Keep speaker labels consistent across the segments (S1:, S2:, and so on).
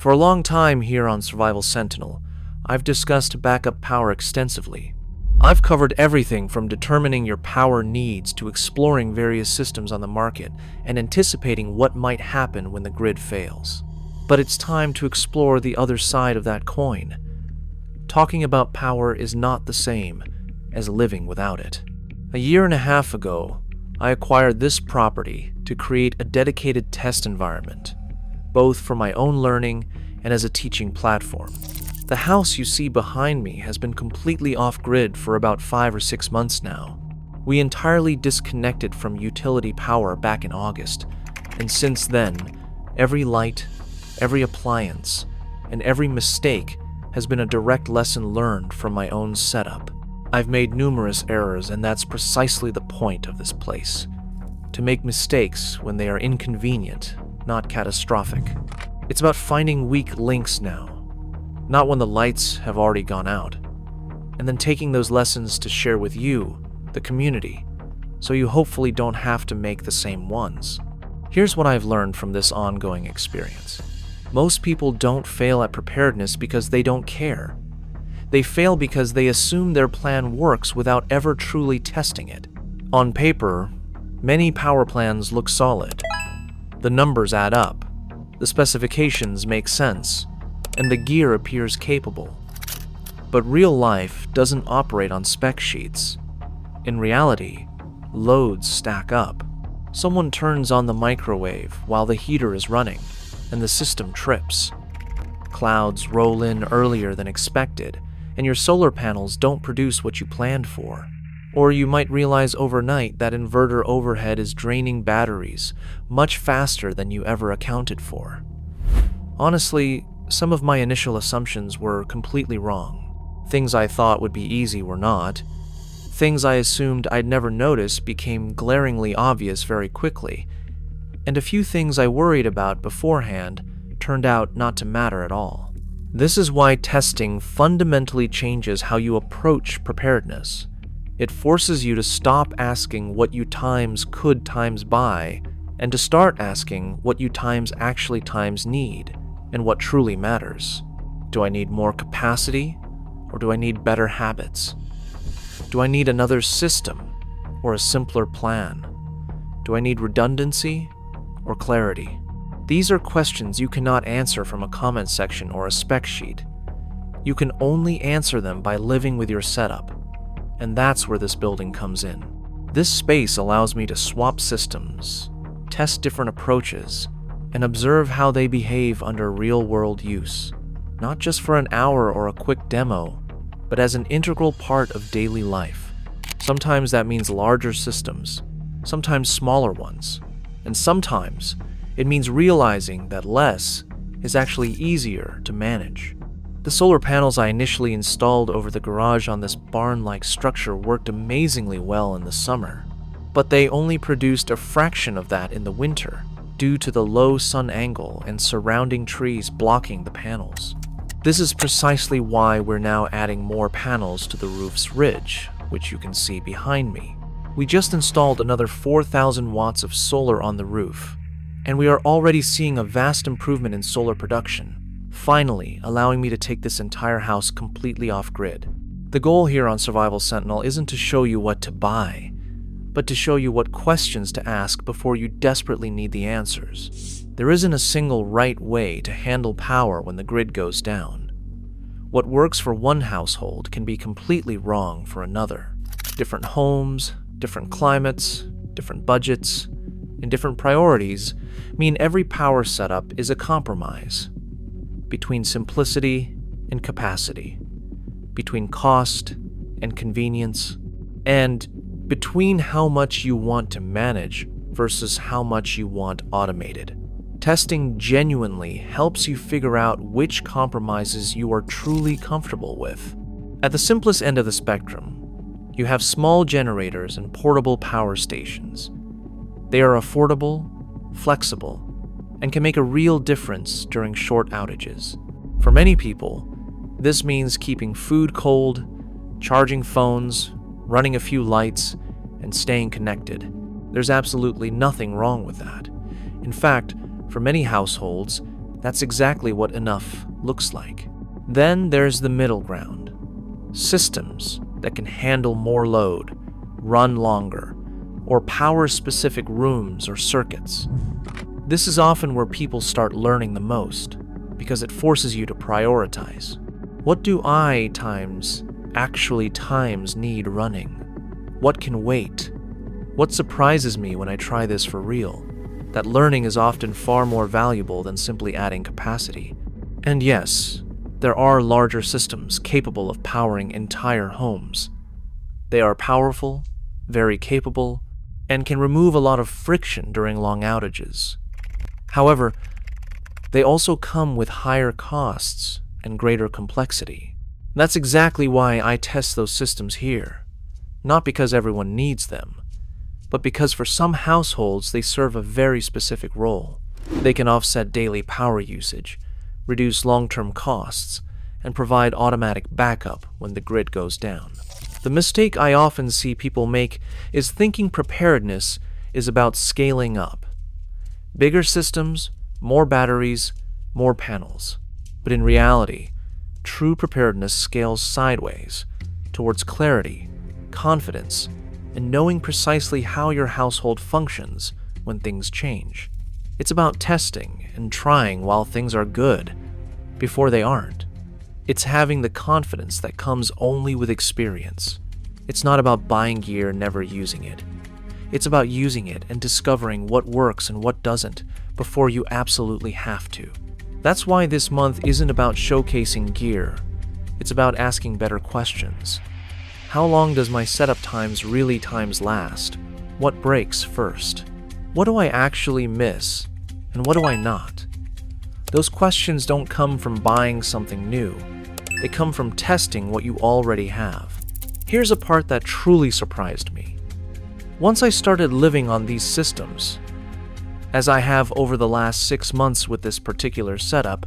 S1: For a long time here on Survival Sentinel, I've discussed backup power extensively. I've covered everything from determining your power needs to exploring various systems on the market and anticipating what might happen when the grid fails. But it's time to explore the other side of that coin. Talking about power is not the same as living without it. A year and a half ago, I acquired this property to create a dedicated test environment, both for my own learning and as a teaching platform. The house you see behind me has been completely off-grid for about 5 or 6 months now. We entirely disconnected from utility power back in August, and since then, every light, every appliance, and every mistake has been a direct lesson learned from my own setup. I've made numerous errors, and that's precisely the point of this place. To make mistakes when they are inconvenient, not catastrophic. It's about finding weak links now, not when the lights have already gone out, and then taking those lessons to share with you, the community, so you hopefully don't have to make the same ones. Here's what I've learned from this ongoing experience. Most people don't fail at preparedness because they don't care. They fail because they assume their plan works without ever truly testing it. On paper, many power plans look solid. The numbers add up, the specifications make sense, and the gear appears capable. But real life doesn't operate on spec sheets. In reality, loads stack up. Someone turns on the microwave while the heater is running, and the system trips. Clouds roll in earlier than expected, and your solar panels don't produce what you planned for. Or you might realize overnight that inverter overhead is draining batteries much faster than you ever accounted for. Honestly, some of my initial assumptions were completely wrong. Things I thought would be easy were not. Things I assumed I'd never notice became glaringly obvious very quickly. And a few things I worried about beforehand turned out not to matter at all. This is why testing fundamentally changes how you approach preparedness. It forces you to stop asking what you times could times buy, and to start asking what you times actually times need, and what truly matters. Do I need more capacity, or do I need better habits? Do I need another system, or a simpler plan? Do I need redundancy, or clarity? These are questions you cannot answer from a comment section or a spec sheet. You can only answer them by living with your setup. And that's where this building comes in. This space allows me to swap systems, test different approaches, and observe how they behave under real-world use, not just for an hour or a quick demo, but as an integral part of daily life. Sometimes that means larger systems, sometimes smaller ones, and sometimes it means realizing that less is actually easier to manage. The solar panels I initially installed over the garage on this barn-like structure worked amazingly well in the summer, but they only produced a fraction of that in the winter due to the low sun angle and surrounding trees blocking the panels. This is precisely why we're now adding more panels to the roof's ridge, which you can see behind me. We just installed another 4,000 watts of solar on the roof, and we are already seeing a vast improvement in solar production, finally allowing me to take this entire house completely off-grid. The goal here on Survival Sentinel isn't to show you what to buy, but to show you what questions to ask before you desperately need the answers. There isn't a single right way to handle power when the grid goes down. What works for one household can be completely wrong for another. Different homes, different climates, different budgets, and different priorities mean every power setup is a compromise between simplicity and capacity, between cost and convenience, and between how much you want to manage versus how much you want automated. Testing genuinely helps you figure out which compromises you are truly comfortable with. At the simplest end of the spectrum, you have small generators and portable power stations. They are affordable, flexible, and can make a real difference during short outages. For many people, this means keeping food cold, charging phones, running a few lights, and staying connected. There's absolutely nothing wrong with that. In fact, for many households, That's exactly what enough looks like. Then there's the middle ground. Systems that can handle more load, run longer, or power specific rooms or circuits. This is often where people start learning the most, because it forces you to prioritize. What do I times need running? What can wait? What surprises me when I try this for real? That learning is often far more valuable than simply adding capacity. And yes, there are larger systems capable of powering entire homes. They are powerful, very capable, and can remove a lot of friction during long outages. However, they also come with higher costs and greater complexity. That's exactly why I test those systems here. Not because everyone needs them, but because for some households they serve a very specific role. They can offset daily power usage, reduce long-term costs, and provide automatic backup when the grid goes down. The mistake I often see people make is thinking preparedness is about scaling up. Bigger systems, more batteries, more panels. But in reality, true preparedness scales sideways towards clarity, confidence, and knowing precisely how your household functions when things change. It's about testing and trying while things are good before they aren't. It's having the confidence that comes only with experience. It's not about buying gear and never using it. It's about using it and discovering what works and what doesn't before you absolutely have to. That's why this month isn't about showcasing gear. It's about asking better questions. How long does my setup times really last? What breaks first? What do I actually miss? And what do I not? Those questions don't come from buying something new. They come from testing what you already have. Here's a part that truly surprised me. Once I started living on these systems, as I have over the last 6 months with this particular setup,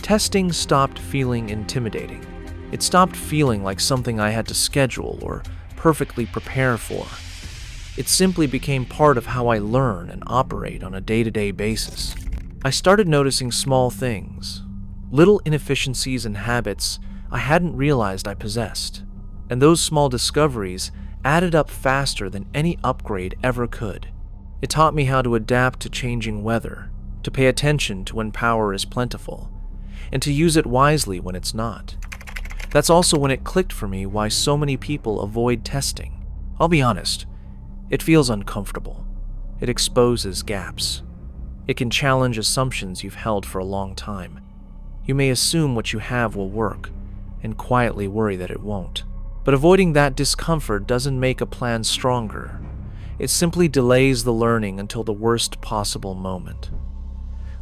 S1: testing stopped feeling intimidating. It stopped feeling like something I had to schedule or perfectly prepare for. It simply became part of how I learn and operate on a day-to-day basis. I started noticing small things, little inefficiencies and habits I hadn't realized I possessed. And those small discoveries added up faster than any upgrade ever could. It taught me how to adapt to changing weather, to pay attention to when power is plentiful, and to use it wisely when it's not. That's also when it clicked for me why so many people avoid testing. I'll be honest, it feels uncomfortable. It exposes gaps. It can challenge assumptions you've held for a long time. You may assume what you have will work, and quietly worry that it won't. But avoiding that discomfort doesn't make a plan stronger. It simply delays the learning until the worst possible moment.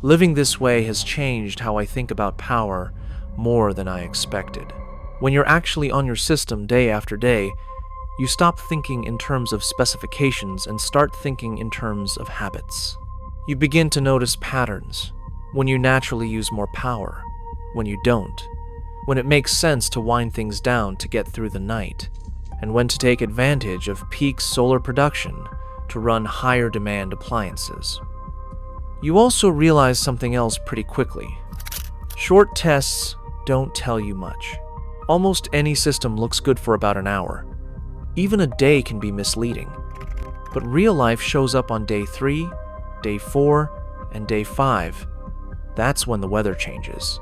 S1: Living this way has changed how I think about power more than I expected. When you're actually on your system day after day, you stop thinking in terms of specifications and start thinking in terms of habits. You begin to notice patterns, when you naturally use more power, when you don't, when it makes sense to wind things down to get through the night, and when to take advantage of peak solar production to run higher demand appliances. You also realize something else pretty quickly. Short tests don't tell you much. Almost any system looks good for about an hour. Even a day can be misleading. But real life shows up on day 3, day 4, and day 5. That's when the weather changes.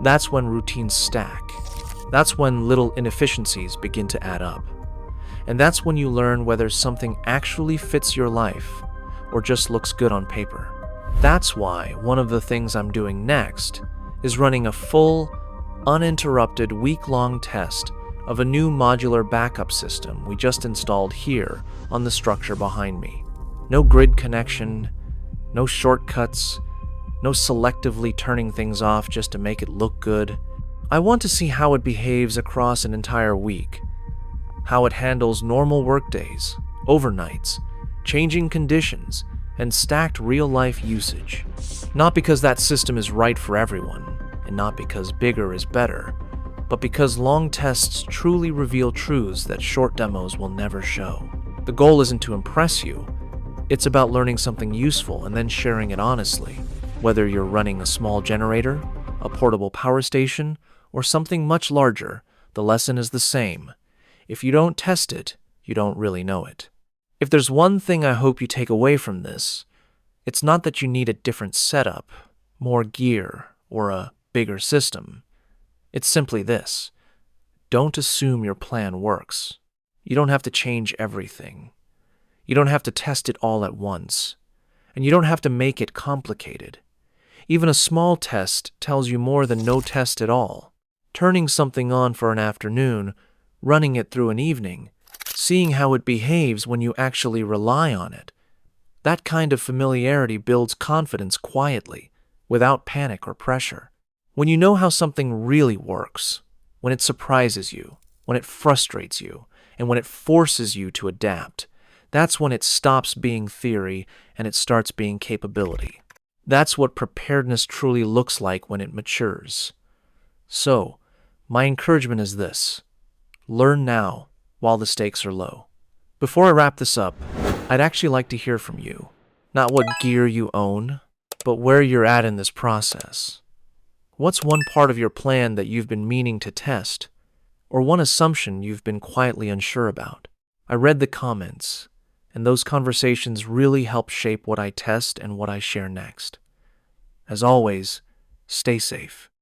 S1: That's when routines stack. That's when little inefficiencies begin to add up. And that's when you learn whether something actually fits your life or just looks good on paper. That's why one of the things I'm doing next is running a full, uninterrupted week-long test of a new modular backup system we just installed here on the structure behind me. No grid connection, no shortcuts, no selectively turning things off just to make it look good. I want to see how it behaves across an entire week, how it handles normal workdays, overnights, changing conditions, and stacked real-life usage. Not because that system is right for everyone, and not because bigger is better, but because long tests truly reveal truths that short demos will never show. The goal isn't to impress you, it's about learning something useful and then sharing it honestly. Whether you're running a small generator, a portable power station, or something much larger, the lesson is the same. If you don't test it, you don't really know it. If there's one thing I hope you take away from this, it's not that you need a different setup, more gear, or a bigger system. It's simply this: don't assume your plan works. You don't have to change everything. You don't have to test it all at once. And you don't have to make it complicated. Even a small test tells you more than no test at all. Turning something on for an afternoon, running it through an evening, seeing how it behaves when you actually rely on it. That kind of familiarity builds confidence quietly, without panic or pressure. When you know how something really works, when it surprises you, when it frustrates you, and when it forces you to adapt, that's when it stops being theory and it starts being capability. That's what preparedness truly looks like when it matures. So, my encouragement is this: learn now while the stakes are low. Before I wrap this up, I'd actually like to hear from you. Not what gear you own, but where you're at in this process. What's one part of your plan that you've been meaning to test, or one assumption you've been quietly unsure about? I read the comments, and those conversations really help shape what I test and what I share next. As always, stay safe.